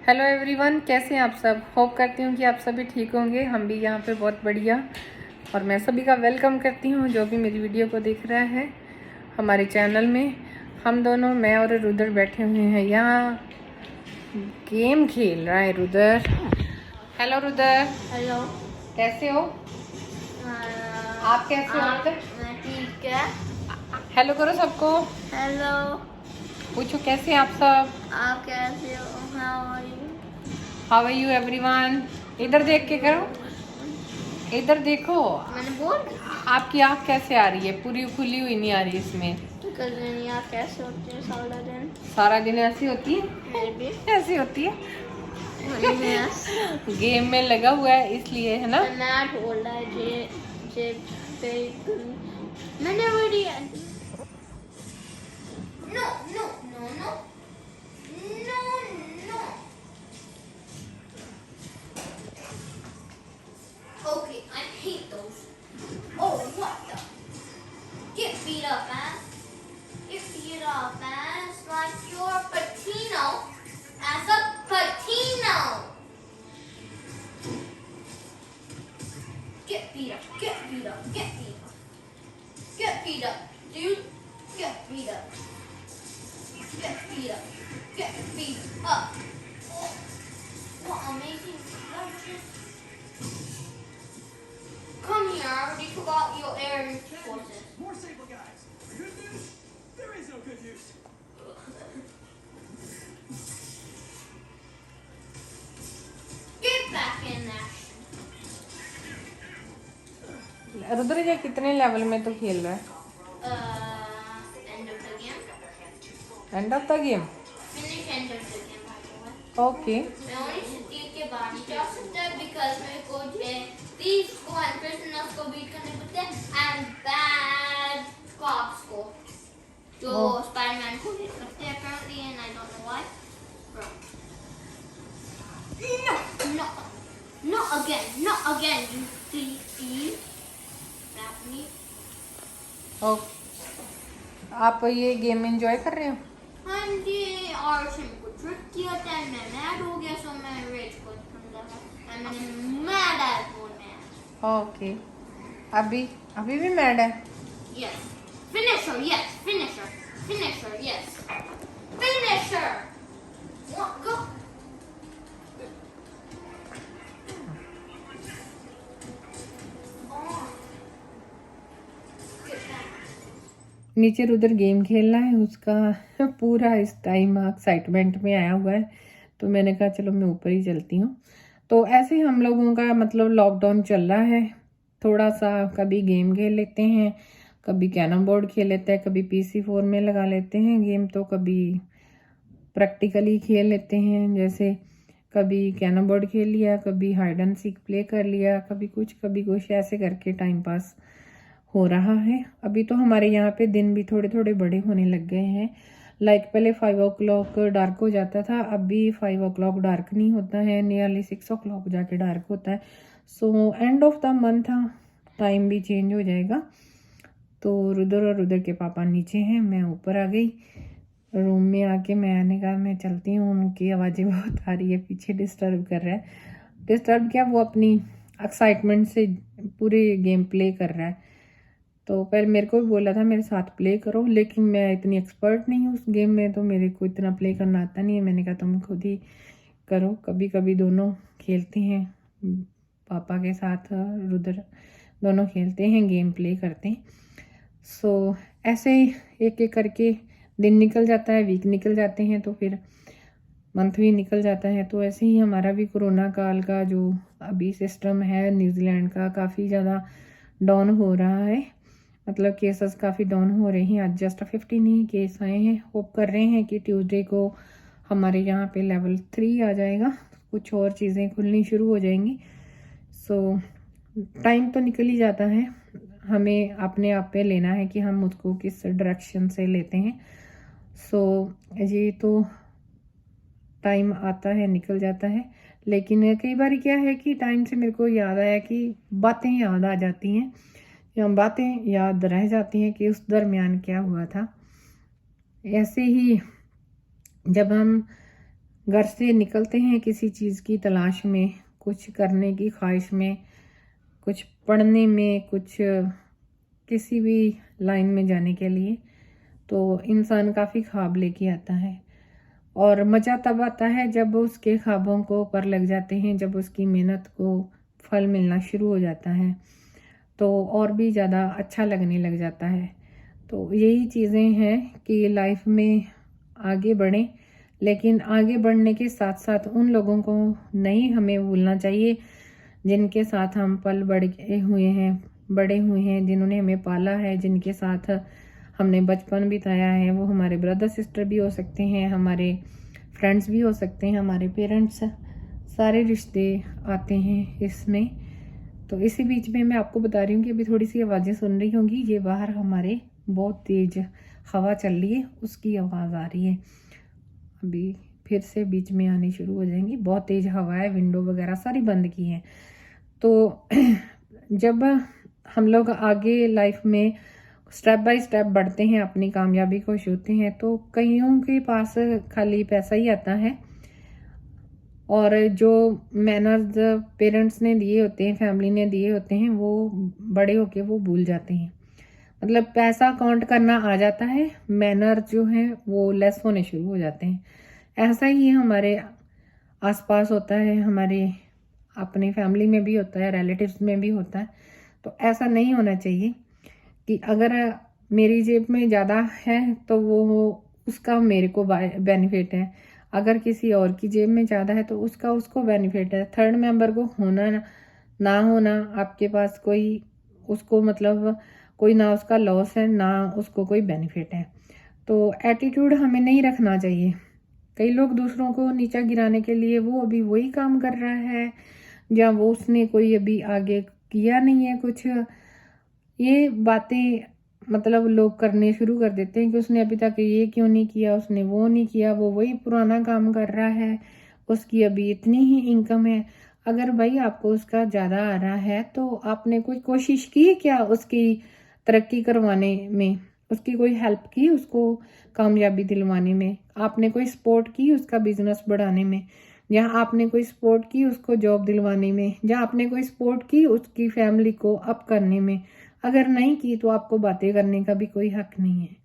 Hello everyone, कैसे हैं आप सब। होप करती हूँ कि आप सभी ठीक होंगे। हम भी यहाँ पे बहुत बढ़िया। और मैं सभी का वेलकम करती हूँ जो भी मेरी वीडियो को देख रहा है हमारे चैनल में। हम दोनों, मैं और रुदर बैठे हुए हैं यहाँ, गेम खेल रहा है रुदर। हेलो रुदर। हेलो। कैसे हो आप? कैसे हो रुदर? मैं ठीक है। हेलो करो सबको। हेलो। पूछो कैसे हैं आप सब। आप कैसे हो? How are you everyone. इधर देख के करो, इधर देखो। मैंने बोल दिया। आपकी आँख कैसे आ रही है? पूरी खुली हुई नहीं आ रही इसमें। कल कैसे होती है सारा दिन? सारा दिन ऐसी होती है, मेरे भी ऐसी होती है। यस। गेम में लगा हुआ है इसलिए, है ना। मैट बोल रहा है जे जे पे मैंने already no no no no no no. Okay, I hate those. Oh, what the? Get beat up, ass. Get beat up, ass. Like you're Patino. As a Patino. Get beat up. Get beat up. Get beat up. Get beat up, dude. Get beat up. Get beat up. Get beat up. Oh, what amazing luscious. Come here, I already forgot your air forces. More Sable guys. Good news? There is no good news. Get back in action. Rudra ये कितने level में तो खेल रहा है? End of the game. End of the game. Finish end of the game, by the way. Okay. मैं only city के बाहर नहीं जा सकता because मेरे को जे thieves को and prisoners को beat करने पड़ते हैं and bad cops को जो Oh. स्पाइडरमैन को hit करते हैं apparently and I don't know why. Bro. No, not again, you thief. That me. Okay, आप ये गेम एंजॉय कर रहे हो? हाँ जी, और उसने को ट्रिक किया था, मैं मैड हो गया, सो मैं रेज को मैंने मैड एट बोल में। ओके, अभी भी मैड है? Yes, finisher, yes, finisher, finisher, yes, finisher. Go. नीचे रुद्र गेम खेल रहा है, उसका पूरा इस टाइम एक्साइटमेंट में आया हुआ है, तो मैंने कहा चलो मैं ऊपर ही चलती हूँ। तो ऐसे ही हम लोगों का मतलब लॉकडाउन चल रहा है, थोड़ा सा कभी गेम खेल लेते हैं, कभी कैरम बोर्ड खेल लेते हैं, कभी PC4 में लगा लेते हैं गेम, तो कभी प्रैक्टिकली खेल लेते हैं, जैसे कभी कैरम बोर्ड खेल लिया, कभी हाइड एंड सीक प्ले कर लिया, कभी कुछ ऐसे करके टाइम पास हो रहा है। अभी तो हमारे यहाँ पे दिन भी थोड़े थोड़े बड़े होने लग गए हैं। लाइक पहले 5 o'clock डार्क हो जाता था, अभी 5 o'clock डार्क नहीं होता है, नियरली 6 o'clock जाके डार्क होता है। So end of the month time भी चेंज हो जाएगा। तो रुद्र और रुद्र के पापा नीचे हैं, मैं ऊपर आ गई रूम में। आके मैंने कहा मैं चलती हूँ, उनकी आवाज़ें बहुत आ रही है पीछे, डिस्टर्ब कर रहा है। डिस्टर्ब क्या, वो अपनी एक्साइटमेंट से पूरे गेम प्ले कर रहा है। तो पहले मेरे को भी बोला था मेरे साथ प्ले करो, लेकिन मैं इतनी एक्सपर्ट नहीं हूँ उस गेम में, तो मेरे को इतना प्ले करना आता नहीं है। मैंने कहा तुम खुद ही करो। कभी कभी दोनों खेलते हैं, पापा के साथ रुद्र दोनों खेलते हैं, गेम प्ले करते हैं। सो ऐसे ही एक एक करके दिन निकल जाता है, वीक निकल जाते हैं, तो फिर मंथ भी निकल जाता है। तो ऐसे ही हमारा भी कोरोना काल का जो अभी सिस्टम है न्यूजीलैंड का, काफ़ी ज़्यादा डाउन हो रहा है, मतलब केसेस काफ़ी डाउन हो रहे हैं। आज जस्ट 15 ही केस आए हैं। होप कर रहे हैं कि ट्यूसडे को हमारे यहाँ पे लेवल 3 आ जाएगा, कुछ और चीज़ें खुलनी शुरू हो जाएंगी। सो टाइम तो निकल ही जाता है, हमें अपने आप पे लेना है कि हम उसको किस डायरेक्शन से लेते हैं। सो ये तो टाइम आता है निकल जाता है, लेकिन कई बार क्या है कि टाइम से मेरे को याद आया कि बातें याद आ जाती हैं, या बातें याद रह जाती हैं कि उस दरमियान क्या हुआ था। ऐसे ही जब हम घर से निकलते हैं किसी चीज़ की तलाश में, कुछ करने की ख्वाहिश में, कुछ पढ़ने में, कुछ किसी भी लाइन में जाने के लिए, तो इंसान काफ़ी ख्वाब लेके आता है। और मज़ा तब आता है जब उसके ख्वाबों को पर लग जाते हैं, जब उसकी मेहनत को फल मिलना शुरू हो जाता है, तो और भी ज़्यादा अच्छा लगने लग जाता है। तो यही चीज़ें हैं कि लाइफ में आगे बढ़ें, लेकिन आगे बढ़ने के साथ साथ उन लोगों को नहीं हमें भूलना चाहिए जिनके साथ हम पल बड़े हुए हैं, जिन्होंने हमें पाला है, जिनके साथ हमने बचपन बिताया है। वो हमारे ब्रदर सिस्टर भी हो सकते हैं, हमारे फ्रेंड्स भी हो सकते हैं, हमारे पेरेंट्स, सारे रिश्ते आते हैं इसमें। तो इसी बीच में मैं आपको बता रही हूँ कि अभी थोड़ी सी आवाज़ें सुन रही होंगी, ये बाहर हमारे बहुत तेज़ हवा चल रही है, उसकी आवाज़ आ रही है। अभी फिर से बीच में आनी शुरू हो जाएंगी। बहुत तेज़ हवा है, विंडो वगैरह सारी बंद की हैं। तो जब हम लोग आगे लाइफ में स्टेप बाय स्टेप बढ़ते हैं, अपनी कामयाबी को छूते हैं, तो कईयों के पास खाली पैसा ही आता है और जो मैनर्स पेरेंट्स ने दिए होते हैं, फैमिली ने दिए होते हैं, वो बड़े होके वो भूल जाते हैं। मतलब पैसा काउंट करना आ जाता है, मैनर जो हैं वो लेस होने शुरू हो जाते हैं। ऐसा ही हमारे आसपास होता है, हमारे अपनी फैमिली में भी होता है, रिलेटिव्स में भी होता है। तो ऐसा नहीं होना चाहिए कि अगर मेरी जेब में ज़्यादा है तो वो उसका मेरे को बेनिफिट है, अगर किसी और की जेब में ज़्यादा है तो उसका उसको बेनिफिट है। थर्ड मेंबर को होना ना होना आपके पास कोई उसको मतलब कोई ना उसका लॉस है ना उसको कोई बेनिफिट है। तो एटीट्यूड हमें नहीं रखना चाहिए। कई लोग दूसरों को नीचा गिराने के लिए वो अभी वही काम कर रहा है या वो उसने कोई अभी आगे किया नहीं है कुछ, ये बातें मतलब लोग करने शुरू कर देते हैं कि उसने अभी तक ये क्यों नहीं किया, उसने वो नहीं किया, वो वही पुराना काम कर रहा है, उसकी अभी इतनी ही इनकम है। अगर भाई आपको उसका ज़्यादा आ रहा है तो आपने कोई कोशिश की क्या उसकी तरक्की करवाने में, उसकी कोई हेल्प की उसको कामयाबी दिलवाने में, आपने कोई सपोर्ट की उसका बिजनेस बढ़ाने में, या आपने कोई सपोर्ट की उसको जॉब दिलवाने में, या आपने कोई सपोर्ट की उसकी फैमिली को अप करने में? अगर नहीं की तो आपको बातें करने का भी कोई हक नहीं है।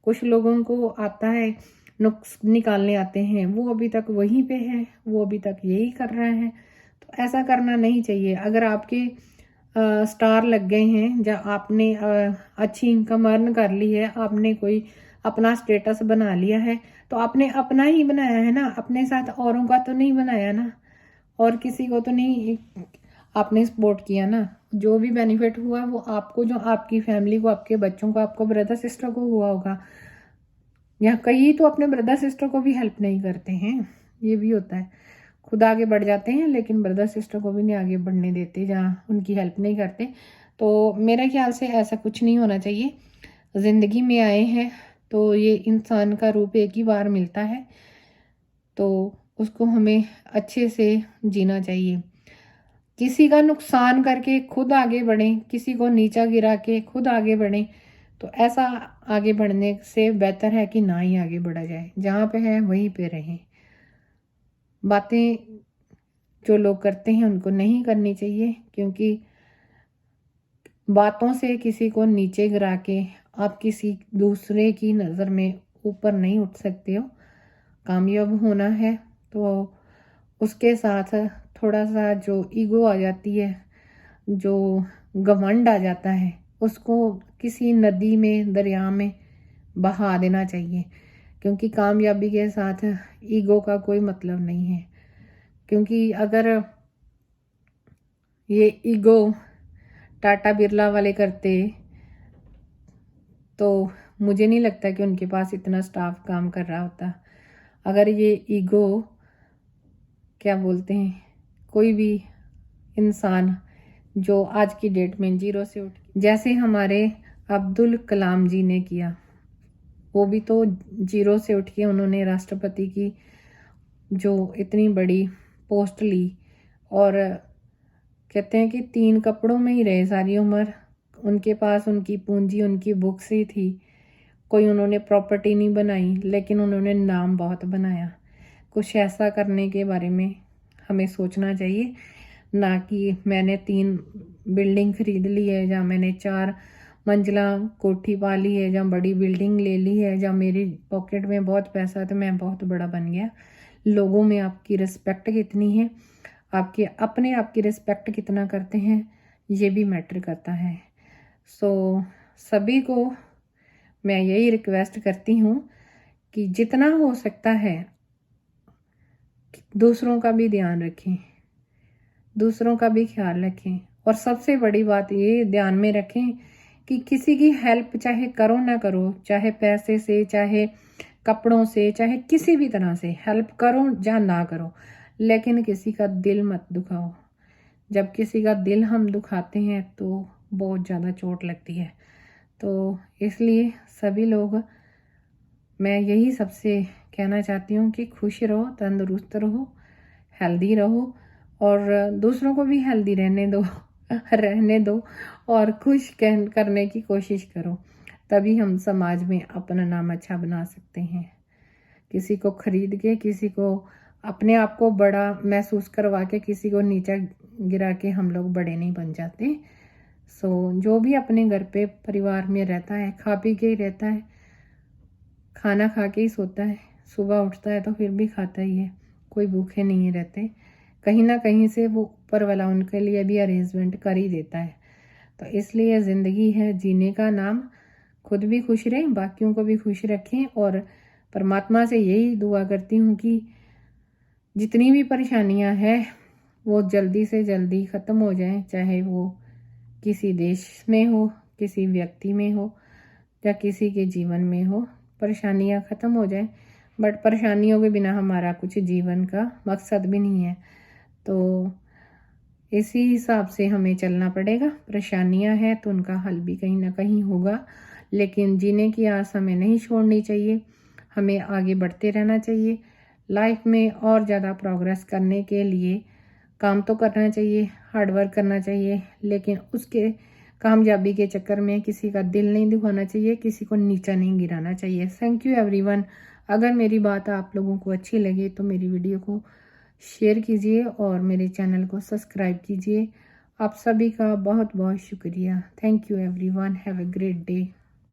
कुछ लोगों को आता है, नुक्स निकालने आते हैं, वो अभी तक वहीं पे है, वो अभी तक यही कर रहा है। तो ऐसा करना नहीं चाहिए। अगर आपके स्टार लग गए हैं या आपने अच्छी इनकम अर्न कर ली है, आपने कोई अपना स्टेटस बना लिया है, तो आपने अपना ही बनाया है ना, अपने साथ औरों का तो नहीं बनाया ना, और किसी को तो नहीं आपने सपोर्ट किया ना। जो भी बेनिफिट हुआ वो आपको, जो आपकी फैमिली को, आपके बच्चों को, आपको ब्रदर सिस्टर को हुआ होगा। या कई तो अपने ब्रदर सिस्टर को भी हेल्प नहीं करते हैं, ये भी होता है। खुद आगे बढ़ जाते हैं लेकिन ब्रदर सिस्टर को भी नहीं आगे बढ़ने देते, जहाँ उनकी हेल्प नहीं करते। तो मेरे ख्याल से ऐसा कुछ नहीं होना चाहिए। ज़िंदगी में आए हैं तो ये इंसान का रूप एक ही बार मिलता है, तो उसको हमें अच्छे से जीना चाहिए। किसी का नुकसान करके खुद आगे बढ़ें, किसी को नीचा गिरा के खुद आगे बढ़ें, तो ऐसा आगे बढ़ने से बेहतर है कि ना ही आगे बढ़ा जाए। जहाँ पे है वहीं पे रहें। बातें जो लोग करते हैं उनको नहीं करनी चाहिए, क्योंकि बातों से किसी को नीचे गिरा के आप किसी दूसरे की नज़र में ऊपर नहीं उठ सकते हो। कामयाब होना है तो उसके साथ थोड़ा सा जो ईगो आ जाती है, जो घमंड आ जाता है, उसको किसी नदी में, दरिया में बहा देना चाहिए। क्योंकि कामयाबी के साथ ईगो का कोई मतलब नहीं है। क्योंकि अगर ये ईगो टाटा बिरला वाले करते तो मुझे नहीं लगता कि उनके पास इतना स्टाफ काम कर रहा होता। अगर ये ईगो क्या बोलते हैं, कोई भी इंसान जो आज की डेट में जीरो से उठ, जैसे हमारे अब्दुल कलाम जी ने किया, वो भी तो जीरो से उठ के उन्होंने राष्ट्रपति की जो इतनी बड़ी पोस्ट ली, और कहते हैं कि 3 कपड़ों में ही रहे सारी उम्र। उनके पास उनकी पूंजी, उनकी बुक्स ही थी, कोई उन्होंने प्रॉपर्टी नहीं बनाई, लेकिन उन्होंने नाम बहुत बनाया। कुछ ऐसा करने के बारे में हमें सोचना चाहिए, ना कि मैंने 3 बिल्डिंग खरीद ली है, या मैंने 4 मंजिला कोठी पा ली है, या बड़ी बिल्डिंग ले ली है, या मेरी पॉकेट में बहुत पैसा है तो मैं बहुत बड़ा बन गया। लोगों में आपकी रिस्पेक्ट कितनी है, आपके अपने आप की रिस्पेक्ट कितना करते हैं, ये भी मैटर करता है। सो सभी को मैं यही रिक्वेस्ट करती हूँ कि जितना हो सकता है दूसरों का भी ध्यान रखें, दूसरों का भी ख्याल रखें, और सबसे बड़ी बात ये ध्यान में रखें कि किसी की हेल्प चाहे करो ना करो, चाहे पैसे से, चाहे कपड़ों से, चाहे किसी भी तरह से हेल्प करो या ना करो, लेकिन किसी का दिल मत दुखाओ। जब किसी का दिल हम दुखाते हैं तो बहुत ज़्यादा चोट लगती है। तो इसलिए सभी लोग, मैं यही सबसे कहना चाहती हूँ कि खुश रहो, तंदुरुस्त रहो, हेल्दी रहो, और दूसरों को भी हेल्दी रहने दो और खुश करने की कोशिश करो। तभी हम समाज में अपना नाम अच्छा बना सकते हैं। किसी को खरीद के, किसी को अपने आप को बड़ा महसूस करवा के, किसी को नीचा गिरा के हम लोग बड़े नहीं बन जाते। सो जो भी अपने घर पे परिवार में रहता है, खा पी के ही रहता है, खाना खा के ही सोता है, सुबह उठता है तो फिर भी खाता ही है, कोई भूखे नहीं रहते। कहीं ना कहीं से वो ऊपर वाला उनके लिए भी अरेंजमेंट कर ही देता है। तो इसलिए ज़िंदगी है जीने का नाम, खुद भी खुश रहें, बाकियों को भी खुश रखें, और परमात्मा से यही दुआ करती हूँ कि जितनी भी परेशानियाँ हैं वो जल्दी से जल्दी ख़त्म हो जाएं, चाहे वो किसी देश में हो, किसी व्यक्ति में हो, या किसी के जीवन में हो। परेशानियाँ ख़त्म हो जाएं, बट परेशानियों के बिना हमारा कुछ जीवन का मकसद भी नहीं है। तो इसी हिसाब से हमें चलना पड़ेगा। परेशानियाँ हैं तो उनका हल भी कहीं ना कहीं होगा, लेकिन जीने की आस हमें नहीं छोड़नी चाहिए, हमें आगे बढ़ते रहना चाहिए। लाइफ में और ज़्यादा प्रोग्रेस करने के लिए काम तो करना चाहिए, हार्ड वर्क करना चाहिए, लेकिन उसके कामयाबी के चक्कर में किसी का दिल नहीं दुखाना चाहिए, किसी को नीचा नहीं गिराना चाहिए। Thank you everyone. अगर मेरी बात आप लोगों को अच्छी लगे तो मेरी वीडियो को शेयर कीजिए और मेरे चैनल को सब्सक्राइब कीजिए। आप सभी का बहुत बहुत शुक्रिया। Thank you everyone. Have a great day.